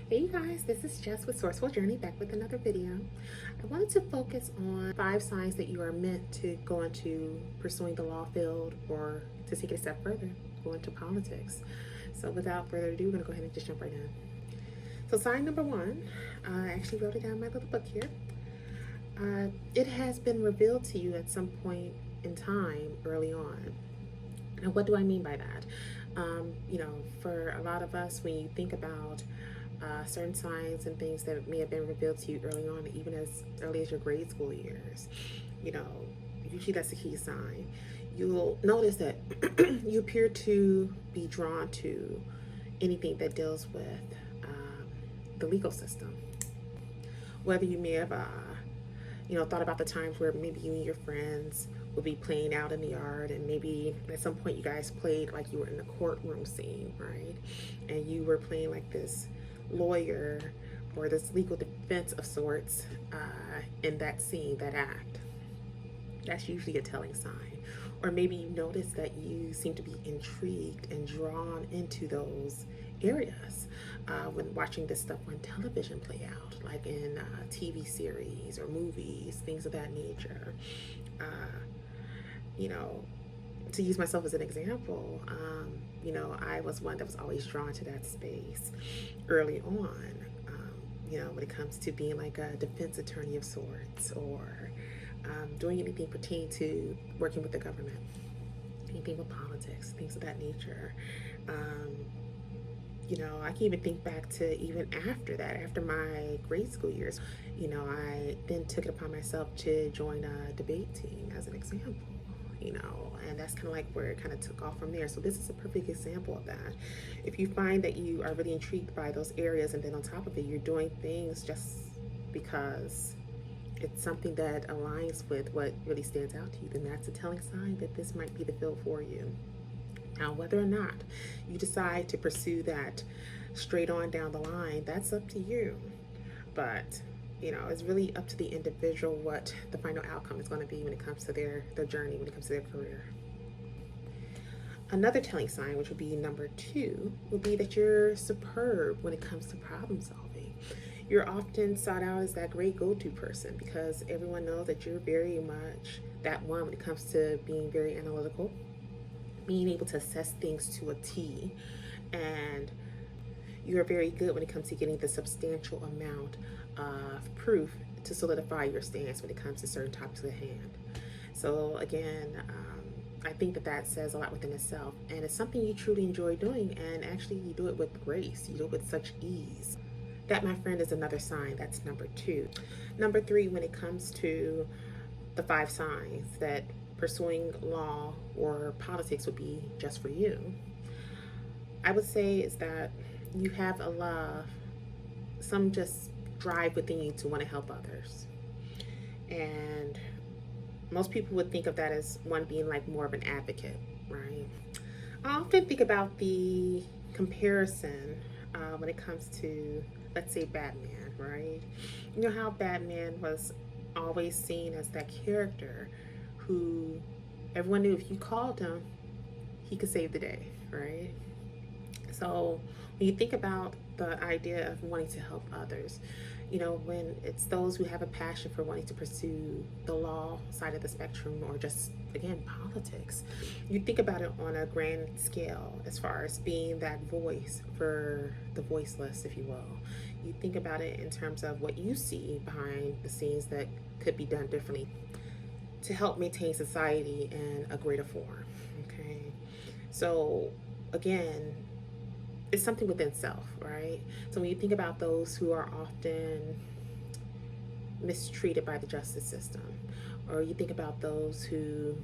Hey you guys, this is Jess with Sourceful Journey back with another video. I wanted to focus on 5 signs that you are meant to go into pursuing the law field, or to take it a step further, go into politics. So without further ado, we're going to go ahead and just jump right in. So sign number 1, I actually wrote it down in my little book here. It has been revealed to you at some point in time early on. Now what do I mean by that? For a lot of us, when you think about certain signs and things that may have been revealed to you early on, even as early as your grade school years, usually that's a key sign. You'll notice that you appear to be drawn to anything that deals with the legal system. Whether you may have, thought about the times where maybe you and your friends would be playing out in the yard, and maybe at some point you guys played like you were in a courtroom scene, right? And you were playing like this lawyer or this legal defense of sorts in that scene, that act. That's usually a telling sign. Or maybe you notice that you seem to be intrigued and drawn into those areas when watching this stuff on television play out, like in TV series or movies, things of that nature. To use myself as an example, I was one that was always drawn to that space early on, when it comes to being like a defense attorney of sorts, or doing anything pertaining to working with the government, anything with politics, things of that nature. I can even think back to even after that, after my grade school years. I then took it upon myself to join a debate team as an example, and that's kind of like where it kind of took off from there. So this is a perfect example of that. If you find that you are really intrigued by those areas, and then on top of it, you're doing things just because it's something that aligns with what really stands out to you, then that's a telling sign that this might be the field for you. Now, whether or not you decide to pursue that straight on down the line, that's up to you. But it's really up to the individual what the final outcome is going to be when it comes to their journey, when it comes to their career. Another telling sign, which would be number 2, would be that you're superb when it comes to problem solving. You're often sought out as that great go-to person because everyone knows that you're very much that one when it comes to being very analytical, being able to assess things to a T, and you are very good when it comes to getting the substantial amount of proof to solidify your stance when it comes to certain topics at hand. So again, I think that says a lot within itself, and it's something you truly enjoy doing, and actually you do it with grace, you do it with such ease. That, my friend, is another sign. That's number 2. Number 3, when it comes to the 5 signs that pursuing law or politics would be just for you, I would say is that you have a love, some just drive within you to want to help others. And most people would think of that as one being like more of an advocate, right? I often think about the comparison when it comes to, let's say, Batman, right? You know how Batman was always seen as that character who everyone knew if you called him, he could save the day, right? So when you think about the idea of wanting to help others, when it's those who have a passion for wanting to pursue the law side of the spectrum, or just, again, politics, you think about it on a grand scale as far as being that voice for the voiceless, if you will. You think about it in terms of what you see behind the scenes that could be done differently to help maintain society in a greater form, okay? So, again, it's something within self, right? So when you think about those who are often mistreated by the justice system, or you think about those who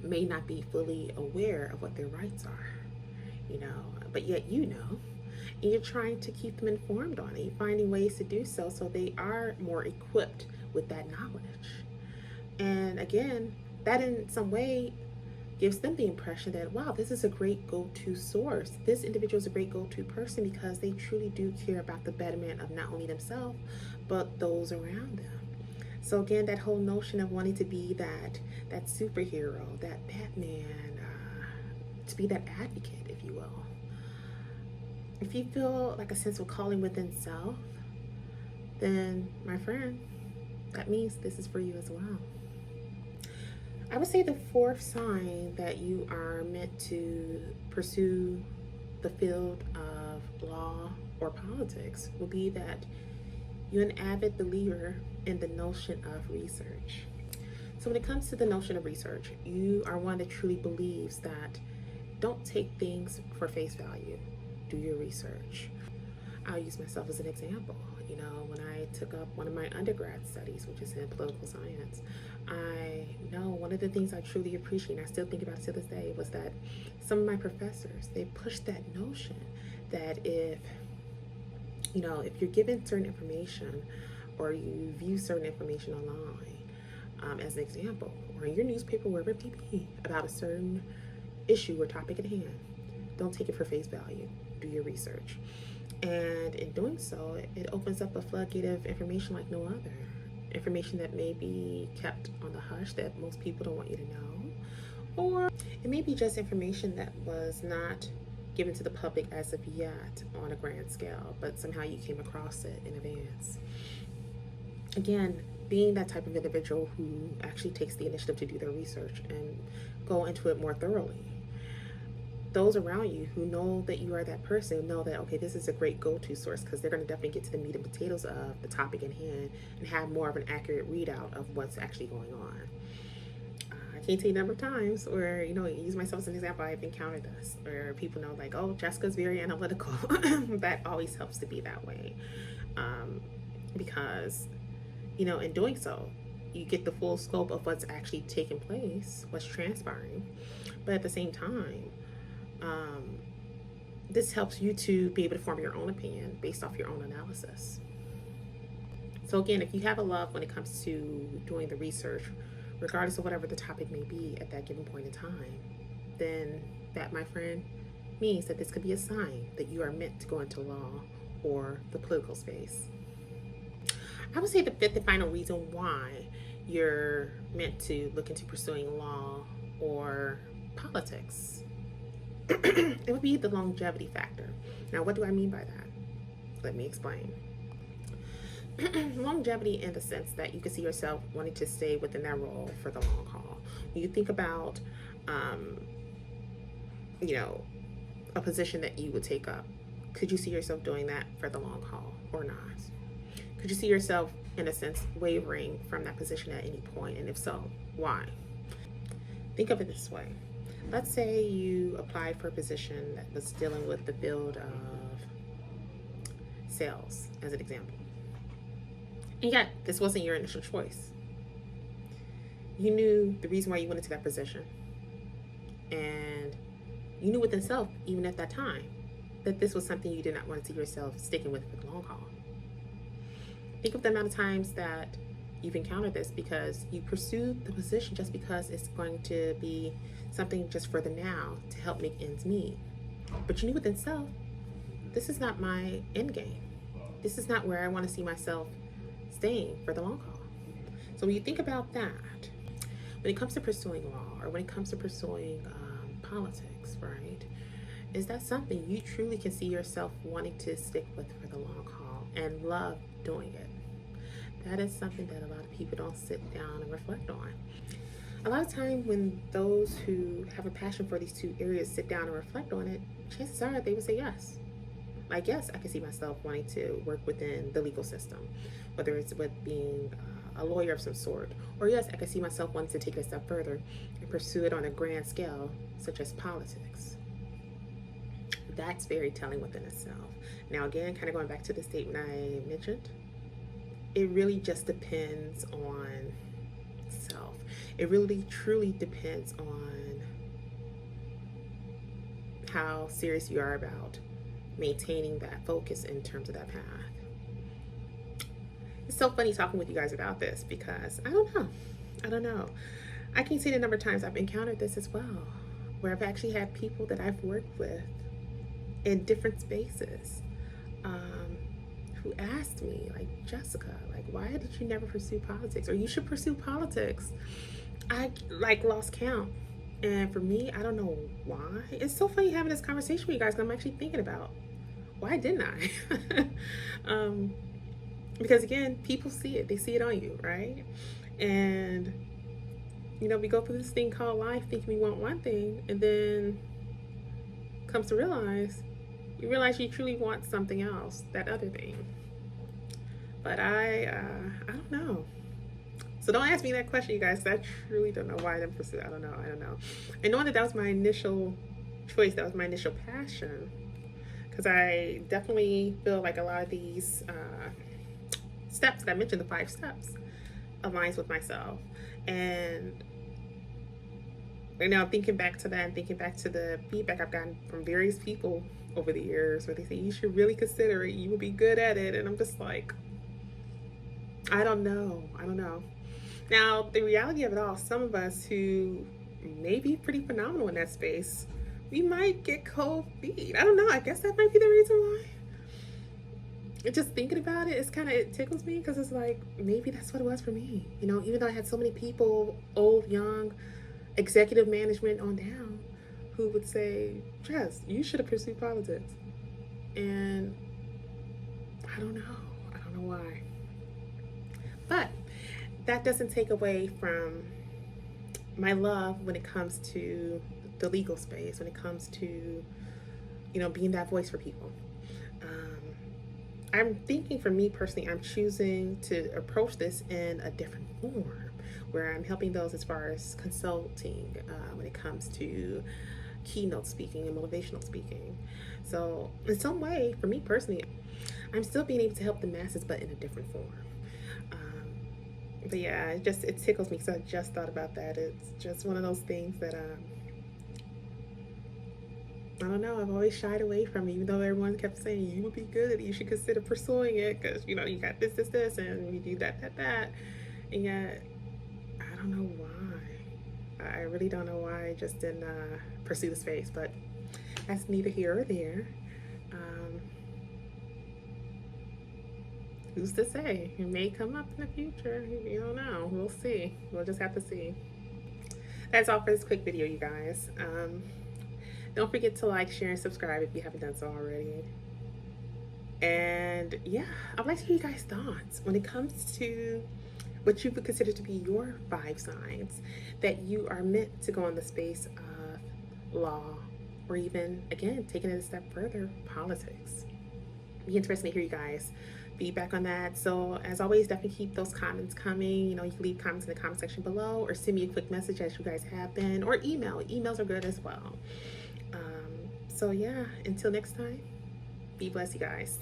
may not be fully aware of what their rights are, but yet and you're trying to keep them informed on it. You're finding ways to do so they are more equipped with that knowledge. And again, that in some way gives them the impression that, wow, this is a great go-to source. This individual is a great go-to person because they truly do care about the betterment of not only themselves, but those around them. So again, that whole notion of wanting to be that superhero, that Batman, to be that advocate, if you will. If you feel like a sense of calling within self, then my friend, that means this is for you as well. I would say the fourth sign that you are meant to pursue the field of law or politics will be that you're an avid believer in the notion of research. So when it comes to the notion of research, you are one that truly believes that don't take things for face value. Do your research. I'll use myself as an example. You know, when I took up one of my undergrad studies, which is in political science, I know one of the things I truly appreciate, and I still think about it to this day, was that some of my professors, they pushed that notion that if you're given certain information or you view certain information online, as an example, or in your newspaper, wherever it may be, about a certain issue or topic at hand, don't take it for face value. Do your research. And in doing so, it opens up a floodgate of information like no other. Information that may be kept on the hush that most people don't want you to know. Or it may be just information that was not given to the public as of yet on a grand scale, but somehow you came across it in advance. Again, being that type of individual who actually takes the initiative to do their research and go into it more thoroughly. Those around you who know that you are that person know that, okay, this is a great go-to source because they're going to definitely get to the meat and potatoes of the topic in hand and have more of an accurate readout of what's actually going on. I can't tell you the number of times where, use myself as an example, I've encountered this, where people know like, oh, Jessica's very analytical. That always helps to be that way. Because, in doing so, you get the full scope of what's actually taking place, what's transpiring. But at the same time, this helps you to be able to form your own opinion based off your own analysis. So again, if you have a love when it comes to doing the research, regardless of whatever the topic may be at that given point in time, then that, my friend, means that this could be a sign that you are meant to go into law or the political space. I would say the fifth and final reason why you're meant to look into pursuing law or politics, it would be the longevity factor. Now, what do I mean by that? Let me explain. Longevity in the sense that you can see yourself wanting to stay within that role for the long haul. When you think about, a position that you would take up, could you see yourself doing that for the long haul or not? Could you see yourself, in a sense, wavering from that position at any point? And if so, why? Think of it this way. Let's say you applied for a position that was dealing with the field of sales, as an example. And yet, this wasn't your initial choice. You knew the reason why you went into that position. And you knew within self, even at that time, that this was something you did not want to see yourself sticking with for the long haul. Think of the amount of times that you've encountered this because you pursued the position just because it's going to be something just for the now to help make ends meet. But you knew within self, this is not my end game. This is not where I want to see myself staying for the long haul. So when you think about that, when it comes to pursuing law or when it comes to pursuing politics, right, is that something you truly can see yourself wanting to stick with for the long haul and love doing it? That is something that a lot of people don't sit down and reflect on. A lot of time when those who have a passion for these two areas sit down and reflect on it, chances are they would say yes. Like, yes, I can see myself wanting to work within the legal system, whether it's with being a lawyer of some sort, or yes, I can see myself wanting to take it a step further and pursue it on a grand scale, such as politics. That's very telling within itself. Now, again, kind of going back to the statement I mentioned, it really just depends on self. It really truly depends on how serious you are about maintaining that focus in terms of that path. It's so funny talking with you guys about this because I don't know. I can't say the number of times I've encountered this as well, where I've actually had people that I've worked with in different spaces who asked me, like, Jessica, like, why did you never pursue politics? Or you should pursue politics. I lost count. And for me, I don't know why. It's so funny having this conversation with you guys. I'm actually thinking about why didn't I? Because again, people see it, they see it on you, right? And we go through this thing called life thinking we want one thing, and then comes to realize you realize you truly want something else, that other thing. But I don't know. So don't ask me that question, you guys. I truly don't know why I didn't pursue. I don't know. And knowing that was my initial choice, that was my initial passion, because I definitely feel like a lot of these steps that I mentioned, the 5 steps, aligns with myself. And thinking back to that and thinking back to the feedback I've gotten from various people over the years, where they say you should really consider it, you would be good at it, and I'm just like, I don't know. Now, the reality of it all, some of us who may be pretty phenomenal in that space, we might get cold feet. I don't know. I guess that might be the reason why. Just thinking about it, it tickles me, because it's like, maybe that's what it was for me. Even though I had so many people, old, young, executive management on down, who would say, Jess, you should have pursued politics. And I don't know why. But that doesn't take away from my love when it comes to the legal space, when it comes to, being that voice for people. I'm thinking, for me personally, I'm choosing to approach this in a different form, where I'm helping those as far as consulting when it comes to keynote speaking and motivational speaking. So in some way, for me personally, I'm still being able to help the masses, but in a different form. But yeah, it tickles me, because I just thought about that. It's just one of those things that I don't know, I've always shied away from it, even though everyone kept saying you would be good, you should consider pursuing it, because you got this, and you do that, and yet I don't know why. I really don't know why I just didn't pursue the space, but that's neither here or there. Who's to say? It may come up in the future. You don't know. We'll see. We'll just have to see. That's all for this quick video, you guys. Don't forget to like, share, and subscribe if you haven't done so already. And yeah, I'd like to hear you guys' thoughts when it comes to what you would consider to be your 5 signs that you are meant to go in the space of law, or even, again, taking it a step further, politics. Be interested to hear you guys' feedback on that. So as always, definitely keep those comments coming. You can leave comments in the comment section below, or send me a quick message, as you guys have been, or email. Emails are good as well. So yeah, until next time, be blessed, you guys.